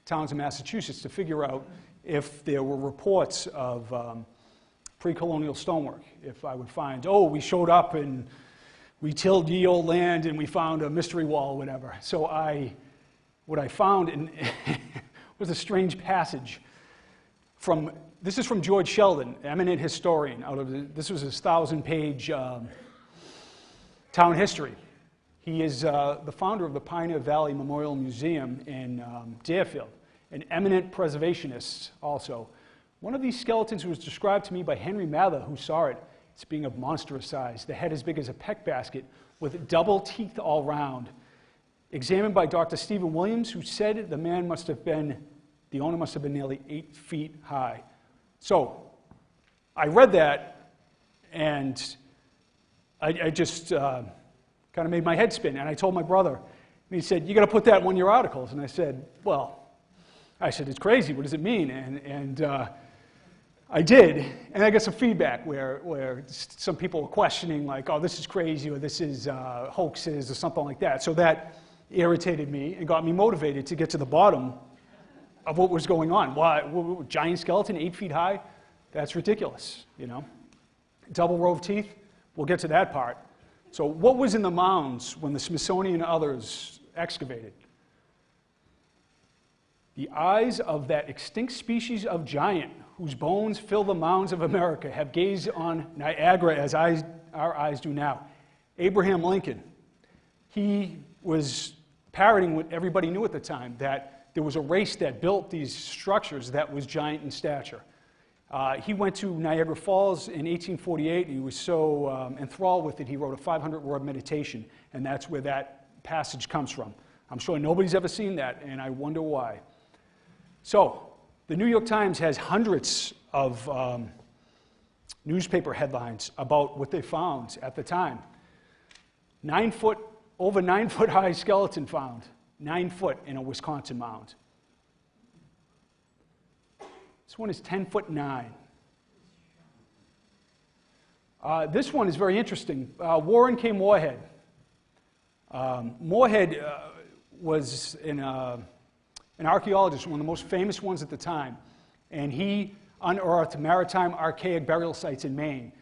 towns in Massachusetts to figure out if there were reports of pre-colonial stonework. If I would find, oh, we showed up and we tilled ye old land and we found a mystery wall or whatever. So what I found was a strange passage this is from George Sheldon, eminent historian. This was his 1,000-page town history. He is the founder of the Pioneer Valley Memorial Museum in Deerfield, an eminent preservationist also. One of these skeletons was described to me by Henry Mather, who saw it. It's being of monstrous size, the head as big as a peck basket, with double teeth all round. Examined by Dr. Stephen Williams, who said the owner must have been nearly 8 feet high. So, I read that, and I just kind of made my head spin, and I told my brother, and he said, "You got to put that in one of your articles." And I said, it's crazy. What does it mean? And I did, and I got some feedback where some people were questioning, like, "Oh, this is crazy," or "This is hoaxes," or something like that. So that irritated me and got me motivated to get to the bottom of what was going on. Why, giant skeleton, 8 feet high? That's ridiculous, you know. Double row of teeth? We'll get to that part. So what was in the mounds when the Smithsonian and others excavated? The eyes of that extinct species of giant whose bones fill the mounds of America have gazed on Niagara as our eyes do now. Abraham Lincoln. He was parroting what everybody knew at the time, that there was a race that built these structures that was giant in stature. He went to Niagara Falls in 1848, and he was so enthralled with it, he wrote a 500-word meditation, and that's where that passage comes from. I'm sure nobody's ever seen that, and I wonder why. So, the New York Times has hundreds of newspaper headlines about what they found at the time. Over 9 foot high skeleton found. 9 foot in a Wisconsin mound. This one is 10'9". This one is very interesting. Warren K. Moorhead. Moorhead was an archaeologist, one of the most famous ones at the time, and he unearthed maritime archaic burial sites in Maine.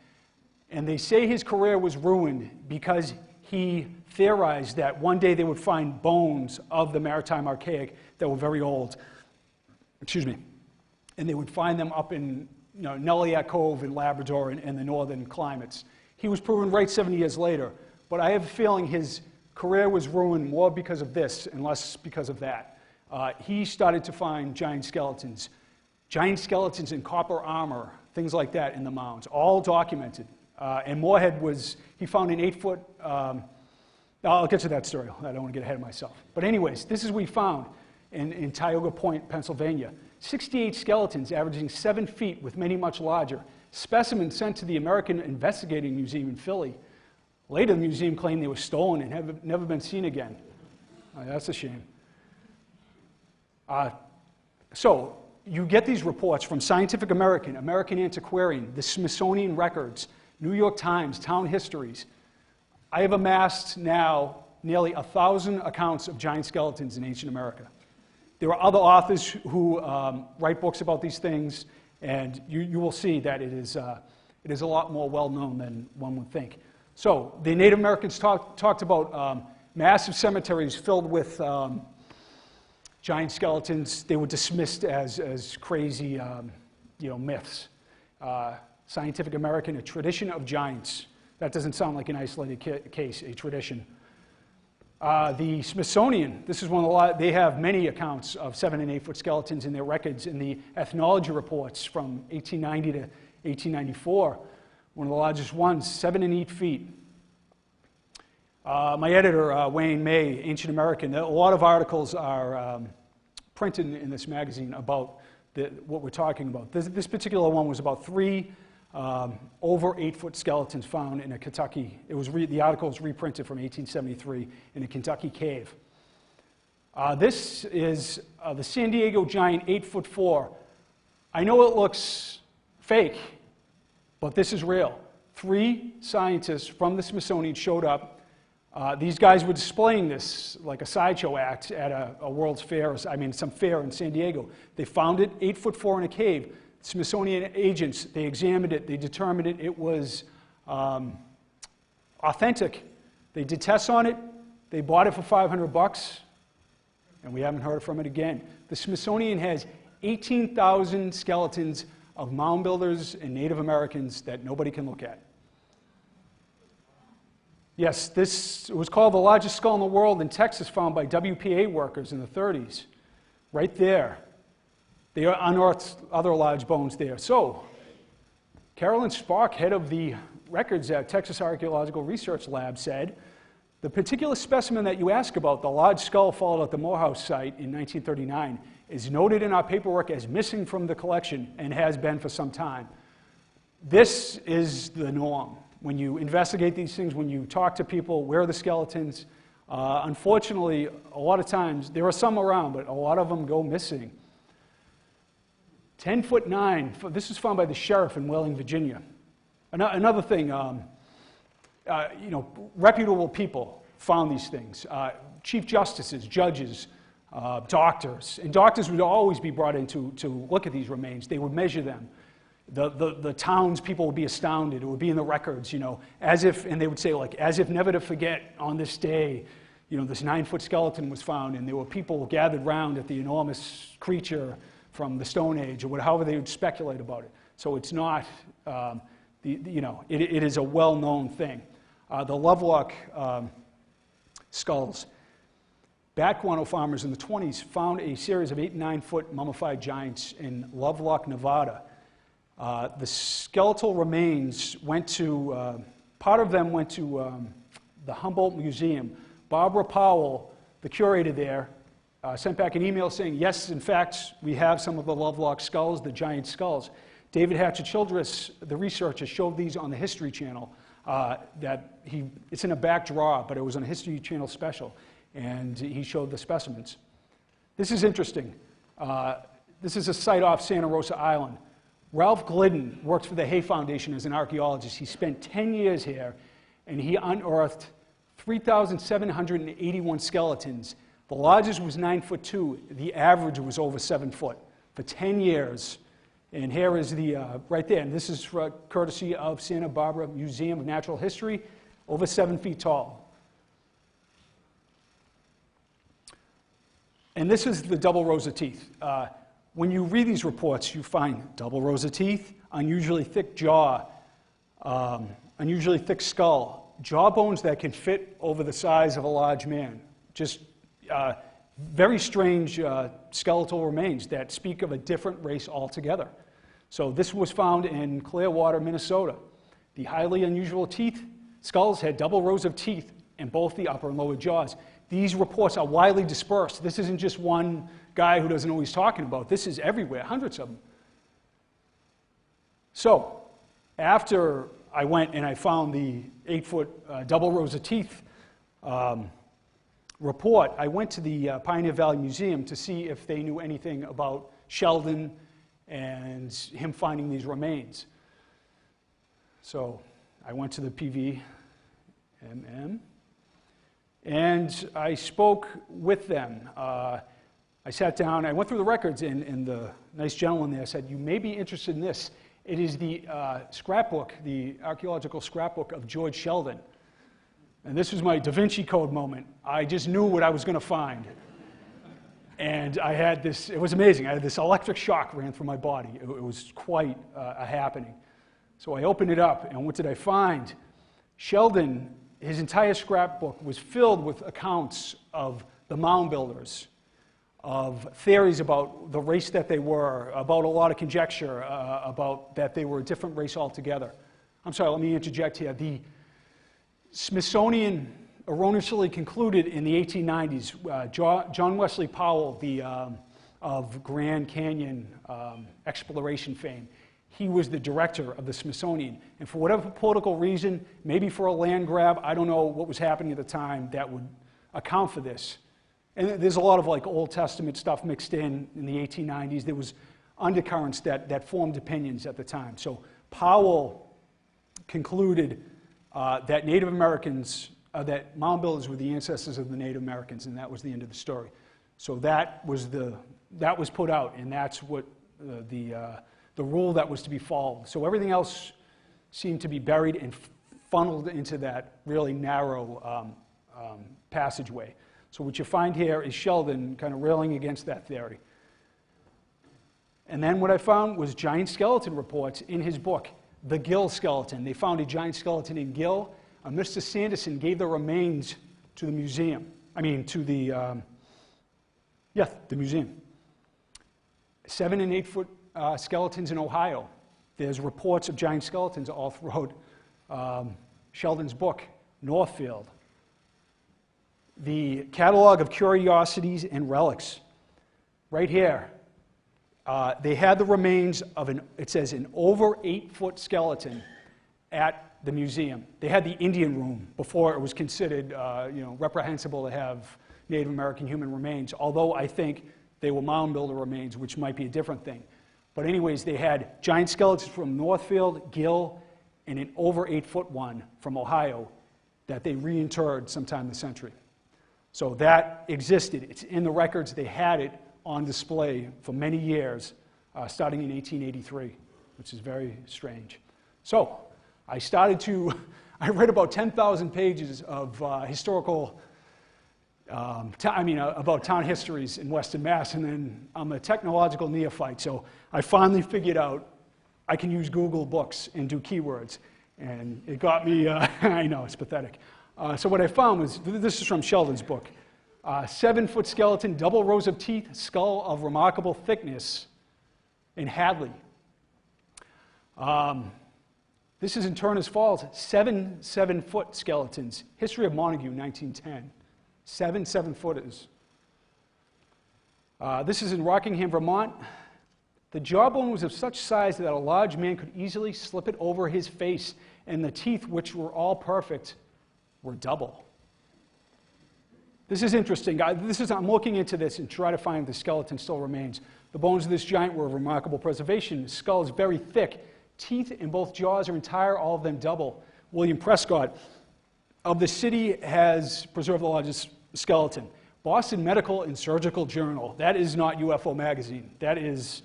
And they say his career was ruined because he theorized that one day they would find bones of the maritime archaic that were very old. Excuse me. And they would find them up in Nelliac Cove in Labrador and the northern climates. He was proven right 70 years later, but I have a feeling his career was ruined more because of this and less because of that. He started to find giant skeletons in copper armor, things like that in the mounds, all documented. And Moorhead he found an 8-foot, I'll get to that story, I don't want to get ahead of myself. But anyways, this is what we found in Tioga Point, Pennsylvania. 68 skeletons averaging 7 feet with many much larger. Specimens sent to the American Investigating Museum in Philly. Later, the museum claimed they were stolen and have never been seen again. That's a shame. So you get these reports from Scientific American, American Antiquarian, the Smithsonian Records, New York Times, Town Histories. I have amassed now nearly 1,000 accounts of giant skeletons in ancient America. There are other authors who write books about these things, and you will see that it is a lot more well-known than one would think. So the Native Americans talked about massive cemeteries filled with giant skeletons. They were dismissed as crazy myths. Scientific American, a tradition of giants. That doesn't sound like an isolated case, a tradition. The Smithsonian, this is one of the, they have many accounts of 7- and 8-foot skeletons in their records in the ethnology reports from 1890 to 1894. One of the largest ones, 7 and 8 feet. My editor, Wayne May, Ancient American, a lot of articles are printed in this magazine about what we're talking about. This particular one was about 3 over 8-foot skeletons found in a Kentucky. The article was reprinted from 1873 in a Kentucky cave. This is the San Diego giant 8'4". I know it looks fake, but this is real. 3 scientists from the Smithsonian showed up. These guys were displaying this like a sideshow act at a World's Fair, some fair in San Diego. They found it 8'4" in a cave. Smithsonian agents, they examined it, they determined it was authentic. They did tests on it, they bought it for $500, and we haven't heard from it again. The Smithsonian has 18,000 skeletons of mound builders and Native Americans that nobody can look at. Yes, this was called the largest skull in the world in Texas, found by WPA workers in the 30s. Right there. They unearthed other large bones there. So, Carolyn Spark, head of the records at Texas Archaeological Research Lab, said, the particular specimen that you ask about, the large skull found at the Morehouse site in 1939, is noted in our paperwork as missing from the collection and has been for some time. This is the norm. When you investigate these things, when you talk to people, where are the skeletons? Unfortunately, a lot of times, there are some around, but a lot of them go missing. 10'9". This was found by the sheriff in Wheeling, Virginia. Another thing, reputable people found these things. Chief justices, judges, doctors. And doctors would always be brought in to look at these remains. They would measure them. The townspeople would be astounded. It would be in the records, as if, and they would say, as if never to forget on this day, this 9-foot skeleton was found, and there were people gathered round at the enormous creature from the Stone Age, or however they would speculate about it. So it's not, it is a well-known thing. The Lovelock skulls. Bat guano farmers in the 20s found a series of 8- and 9-foot mummified giants in Lovelock, Nevada. The skeletal remains went to, part of them went to the Humboldt Museum. Barbara Powell, the curator there, sent back an email saying, yes, in fact, we have some of the Lovelock skulls, the giant skulls. David Hatcher Childress, the researcher, showed these on the History Channel. It's in a back drawer, but it was on a History Channel special, and he showed the specimens. This is interesting. This is a site off Santa Rosa Island. Ralph Glidden works for the Hay Foundation as an archaeologist. He spent 10 years here, and he unearthed 3,781 skeletons. The largest was 9'2". The average was over 7 foot for 10 years. And here is the, right there, and this is courtesy of Santa Barbara Museum of Natural History, over 7 feet tall. And this is the double rows of teeth. When you read these reports, you find double rows of teeth, unusually thick jaw, unusually thick skull, jawbones that can fit over the size of a large man. Just very strange skeletal remains that speak of a different race altogether. So this was found in Clearwater, Minnesota. The highly unusual skulls had double rows of teeth in both the upper and lower jaws. These reports are widely dispersed. This isn't just one guy who doesn't know what he's talking about. This is everywhere, hundreds of them. So, after I went and I found the 8-foot double rows of teeth report, I went to the Pioneer Valley Museum to see if they knew anything about Sheldon and him finding these remains. So I went to the PVMM, and I spoke with them. I sat down, I went through the records, and the nice gentleman there said, "You may be interested in this. It is the scrapbook, the archaeological scrapbook of George Sheldon." And this was my Da Vinci Code moment. I just knew what I was going to find. And I had this, it was amazing. I had this electric shock ran through my body. It was quite a happening. So I opened it up, and what did I find? Sheldon, his entire scrapbook was filled with accounts of the mound builders, of theories about the race that they were, about a lot of conjecture about that they were a different race altogether. I'm sorry, let me interject here. The Smithsonian erroneously concluded in the 1890s, John Wesley Powell, of Grand Canyon exploration fame, he was the director of the Smithsonian. And for whatever political reason, maybe for a land grab, I don't know what was happening at the time that would account for this. And there's a lot of like Old Testament stuff mixed in the 1890s. There was undercurrents that formed opinions at the time. So Powell concluded that Native Americans, that mound builders were the ancestors of the Native Americans, and that was the end of the story. So that was put out, and that's what the rule that was to be followed. So everything else seemed to be buried and funneled into that really narrow passageway. So what you find here is Sheldon kind of railing against that theory. And then what I found was giant skeleton reports in his book, The Gill Skeleton. They found a giant skeleton in Gill. Mr. Sanderson gave the remains to the museum. I mean, to the museum. 7 and 8 foot skeletons in Ohio. There's reports of giant skeletons all throughout Sheldon's book, Northfield. The catalog of curiosities and relics. Right here, they had the remains of it says an over 8 foot skeleton at the museum. They had the Indian room before it was considered reprehensible to have Native American human remains, although I think they were mound builder remains, which might be a different thing. But anyways, they had giant skeletons from Northfield, Gill, and an over 8 foot one from Ohio that they reinterred sometime in the century. So that existed. It's in the records. They had it on display for many years, starting in 1883, which is very strange. So I read about 10,000 pages of historical, about town histories in Western Mass, and then I'm a technological neophyte, so I finally figured out I can use Google Books and do keywords, and it got me, I know, it's pathetic. So what I found was, this is from Sheldon's book, 7 foot skeleton, double rows of teeth, skull of remarkable thickness in Hadley. This is in Turner's Falls, 7 7-foot skeletons. History of Montague, 1910. 7 7-footers. This is in Rockingham, Vermont. The jawbone was of such size that a large man could easily slip it over his face, and the teeth, which were all perfect, were double. This is interesting. I'm looking into this and try to find if the skeleton still remains. The bones of this giant were of remarkable preservation. The skull is very thick. Teeth in both jaws are entire, all of them double. William Prescott of the city has preserved the largest skeleton. Boston Medical and Surgical Journal. That is not UFO magazine. That is,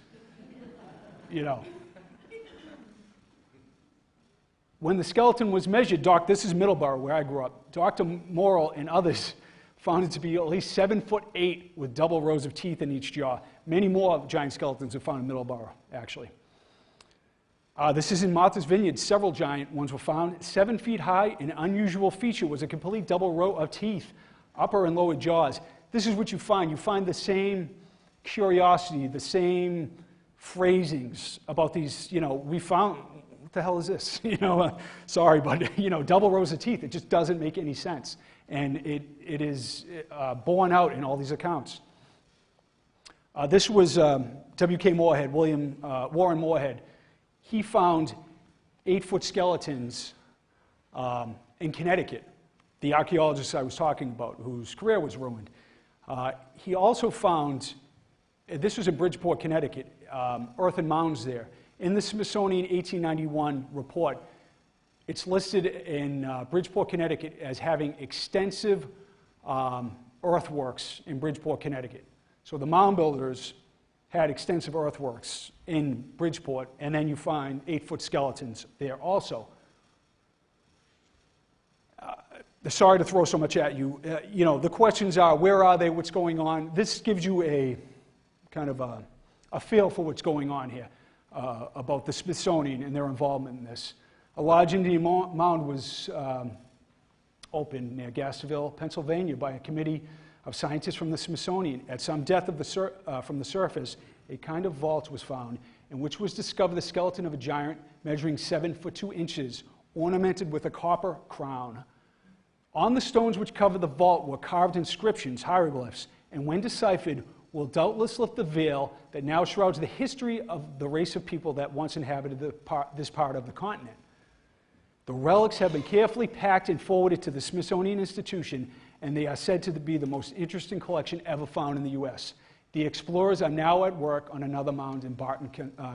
When the skeleton was measured, this is Middleborough, where I grew up. Dr. Morrill and others found it to be at least 7'8" with double rows of teeth in each jaw. Many more giant skeletons are found in Middleborough, actually. This is in Martha's Vineyard. Several giant ones were found. 7 feet high, an unusual feature was a complete double row of teeth, upper and lower jaws. This is what you find. You find the same curiosity, the same phrasings about these, we found, what the hell is this? Sorry, but, double rows of teeth. It just doesn't make any sense. And it is borne out in all these accounts. This was W.K. Moorhead, Warren Moorhead. He found 8-foot skeletons in Connecticut. the archaeologist I was talking about, whose career was ruined. He also found, this was in Bridgeport, Connecticut, earthen mounds there. In the Smithsonian 1891 report, it's listed in Bridgeport, Connecticut as having extensive earthworks in Bridgeport, Connecticut. So the mound builders had extensive earthworks in Bridgeport, and then you find 8-foot skeletons there also. Sorry to throw so much at you. You know, the questions are, where are they, what's going on? This gives you a kind of a feel for what's going on here about the Smithsonian and their involvement in this. A large Indian mound was opened near Gasterville, Pennsylvania, by a committee of scientists from the Smithsonian. At some depth of from the surface, a kind of vault was found in which was discovered the skeleton of a giant measuring 7 foot 2 inches, ornamented with a copper crown. On the stones which covered the vault were carved inscriptions, hieroglyphs, and when deciphered, will doubtless lift the veil that now shrouds the history of the race of people that once inhabited this part of the continent. The relics have been carefully packed and forwarded to the Smithsonian Institution, and they are said to be the most interesting collection ever found in the U.S. The explorers are now at work on another mound in Barton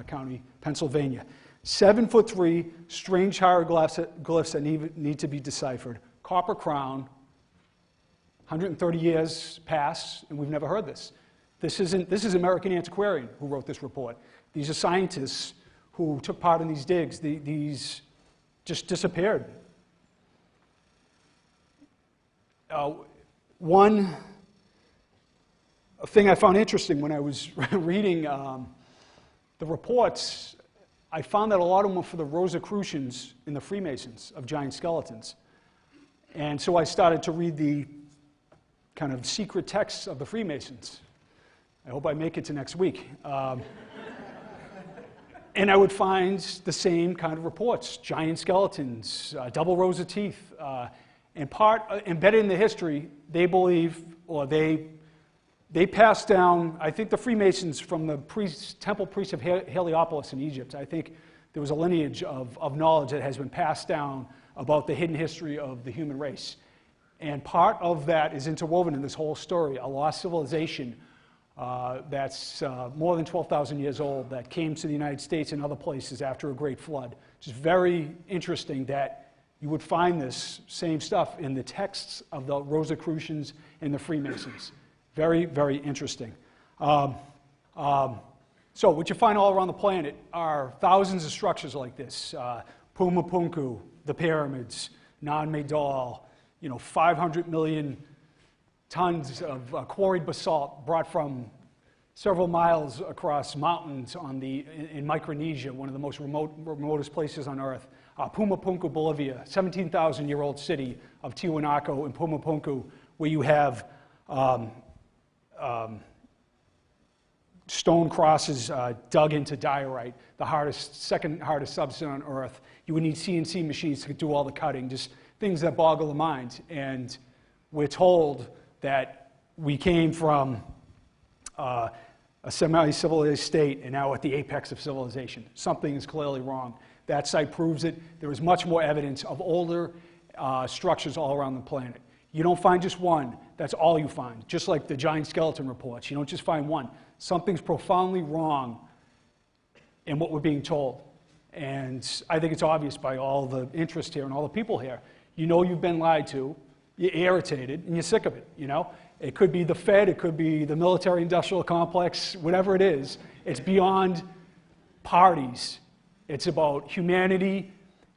County, Pennsylvania. 7 foot 3, strange hieroglyphs that need to be deciphered. Copper crown, 130 years pass, and we've never heard this. This is American Antiquarian who wrote this report. These are scientists who took part in these digs. These just disappeared. One thing I found interesting when I was reading the reports, I found that a lot of them were for the Rosicrucians and the Freemasons of giant skeletons. And so I started to read the kind of secret texts of the Freemasons. I hope I make it to next week. And I would find the same kind of reports, giant skeletons, double rows of teeth. And embedded in the history, they believe, or they passed down, I think the Freemasons from the temple priests of Heliopolis in Egypt. I think there was a lineage of knowledge that has been passed down about the hidden history of the human race. And part of that is interwoven in this whole story, a lost civilization that's more than 12,000 years old that came to the United States and other places after a great flood. It's very interesting that you would find this same stuff in the texts of the Rosicrucians and the Freemasons. Very, very interesting. So what you find all around the planet are thousands of structures like this. Pumapunku, the pyramids, Nan-Madol, 500 million tons of quarried basalt brought from several miles across mountains in Micronesia, one of the most remotest places on Earth. Pumapunku, Bolivia, 17,000-year-old city of Tiwanaku in Pumapunku, where you have stone crosses dug into diorite, the second hardest substance on Earth. You would need CNC machines to do all the cutting, just things that boggle the mind. And we're told that we came from a semi-civilized state and now at the apex of civilization. Something is clearly wrong. That site proves it. There is much more evidence of older structures all around the planet. You don't find just one. That's all you find. Just like the giant skeleton reports. You don't just find one. Something's profoundly wrong in what we're being told. And I think it's obvious by all the interest here and all the people here. You know you've been lied to, you're irritated, and you're sick of it, It could be the Fed, it could be the military-industrial complex, whatever it is. It's beyond parties. It's about humanity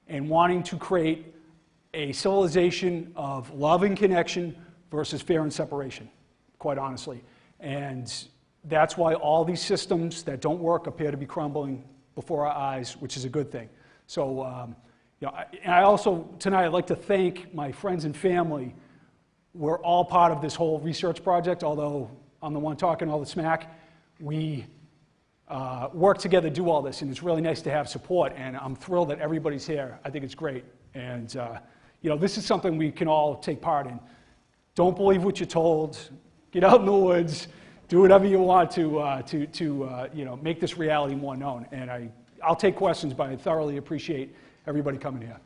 and wanting to create a civilization of love and connection versus fear and separation, quite honestly. And that's why all these systems that don't work appear to be crumbling before our eyes, which is a good thing. So, and I also, tonight, I'd like to thank my friends and family. We're all part of this whole research project, although I'm the one talking all the smack. We work together to do all this, and it's really nice to have support, and I'm thrilled that everybody's here. I think it's great. And, this is something we can all take part in. Don't believe what you're told. Get out in the woods. Do whatever you want to make this reality more known. And I'll take questions, but I thoroughly appreciate everybody coming here.